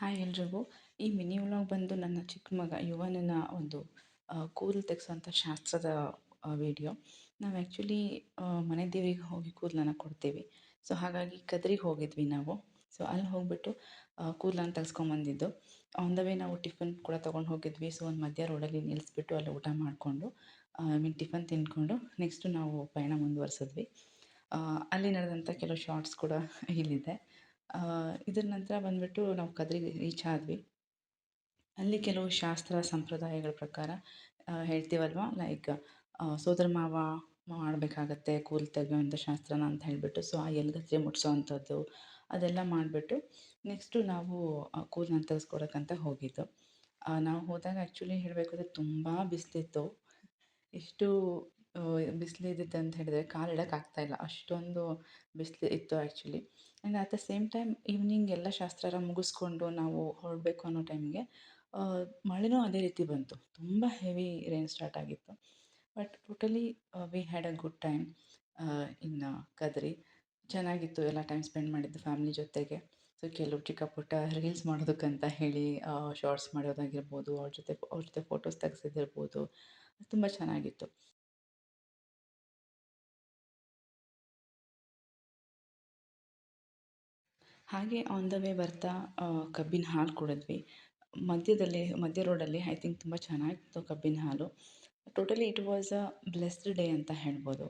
Hi ಎಲ್ರಿಗೂ. ಈ mini vlog ಬಂದು ನನ್ನ ಚಿಕ್ಕ ಮಗ ಯುವನನ ಒಂದು ಕೂದಲು ತೆಗೆಸೋಂಥ ಶಾಸ್ತ್ರದ ವಿಡಿಯೋ. ನಾವು ಆ್ಯಕ್ಚುಲಿ ಮನೆ ದೇವರಿಗೆ ಹೋಗಿ ಕೂದಲನ್ನ ಕೊಡ್ತೀವಿ. ಸೊ ಹಾಗಾಗಿ ಕದ್ರಿಗೆ ಹೋಗಿದ್ವಿ ನಾವು. ಸೊ ಅಲ್ಲಿ ಹೋಗ್ಬಿಟ್ಟು ಕೂದಲನ್ನ ತೆಗೆಸ್ಕೊಂಬಂದಿದ್ದು. ಆನ್ ದ ವೇ ನಾವು ಟಿಫನ್ ಕೂಡ ತೊಗೊಂಡು ಹೋಗಿದ್ವಿ. ಸೊ ಒಂದು ಮಧ್ಯ ರೋಡಲ್ಲಿ ನಿಲ್ಲಿಸ್ಬಿಟ್ಟು ಅಲ್ಲಿ ಊಟ ಮಾಡಿಕೊಂಡು ಟಿಫನ್ ತಿಂದ್ಕೊಂಡು ನೆಕ್ಸ್ಟು ನಾವು ಪಯಣ ಮುಂದುವರ್ಸಿದ್ವಿ. ಅಲ್ಲಿ ನಡೆದಂಥ ಕೆಲವು ಶಾರ್ಟ್ಸ್ ಕೂಡ ಇಲ್ಲಿದೆ. ಇದರ ನಂತರ ಬಂದುಬಿಟ್ಟು ನಾವು ಕದ್ರಿಗೆ ರೀಚ್ ಆದ್ವಿ. ಅಲ್ಲಿ ಕೆಲವು ಶಾಸ್ತ್ರ ಸಂಪ್ರದಾಯಗಳ ಪ್ರಕಾರ ಹೇಳ್ತೀವಲ್ವ, ಲೈಕ್ ಸೋದರ ಮಾವ ಮಾಡಬೇಕಾಗತ್ತೆ ಕೂದಲು ತೆಗೆಯುವಂಥ ಶಾಸ್ತ್ರನ ಅಂತ ಹೇಳಿಬಿಟ್ಟು. ಸೊ ಆ ಎಲ್ಗಜ್ಜೆ ಮುಟ್ಸೋವಂಥದ್ದು ಅದೆಲ್ಲ ಮಾಡಿಬಿಟ್ಟು ನೆಕ್ಸ್ಟು ನಾವು ಕೂದಲನ್ನ ತೆಗೆಸ್ಕೊಡೋಕ್ಕಂತ ಹೋಗಿದ್ದು. ನಾವು ಹೋದಾಗ ಆ್ಯಕ್ಚುಲಿ ಹೇಳಬೇಕಾದ್ರೆ ತುಂಬ ಬಿಸಿಲಿತ್ತು. ಎಷ್ಟು ಬಿಸಿಲಿದ್ದಿತ್ತು ಅಂತ ಹೇಳಿದ್ರೆ ಕಾಲಿಡಕ್ಕೆ ಆಗ್ತಾಯಿಲ್ಲ, ಅಷ್ಟೊಂದು ಬಿಸಿಲು ಇತ್ತು actually. And at the same time evening ಎಲ್ಲ ಶಾಸ್ತ್ರ ಮುಗಿಸ್ಕೊಂಡು ನಾವು ಹೊರಡಬೇಕು ಅನ್ನೋ ಟೈಮಿಗೆ ಮಳೆನೂ ಅದೇ ರೀತಿ ಬಂತು. ತುಂಬ ಹೆವಿ ರೈನ್ ಸ್ಟಾರ್ಟ್ ಆಗಿತ್ತು. But totally we had a good time in Kadri. ಚೆನ್ನಾಗಿತ್ತು ಎಲ್ಲ ಟೈಮ್ ಸ್ಪೆಂಡ್ ಮಾಡಿದ್ದು ಫ್ಯಾಮ್ಲಿ ಜೊತೆಗೆ. ಸೊ ಕೆಲವು ಚಿಕ್ಕ ಪುಟ್ಟ ರೀಲ್ಸ್ ಮಾಡೋದಕ್ಕಂತ ಹೇಳಿ ಶಾರ್ಟ್ಸ್ ಮಾಡೋದಾಗಿರ್ಬೋದು, ಅವ್ರ ಜೊತೆ ಫೋಟೋಸ್ ತೆಗ್ಸಿದ್ದಿರ್ಬೋದು, ತುಂಬ ಚೆನ್ನಾಗಿತ್ತು. ಹಾಗೆ ಆನ್ ದ ವೇ ಬರ್ತಾ ಕಬ್ಬಿನ ಹಾಲು ಕುಡಿದ್ವಿ. ಮಧ್ಯ ರೋಡಲ್ಲಿ ಐ ಥಿಂಕ್ ತುಂಬ ಚೆನ್ನಾಗಿತ್ತು ಕಬ್ಬಿನ ಹಾಲು. Totally it was a blessed day ಅಂತ ಹೇಳ್ಬೋದು.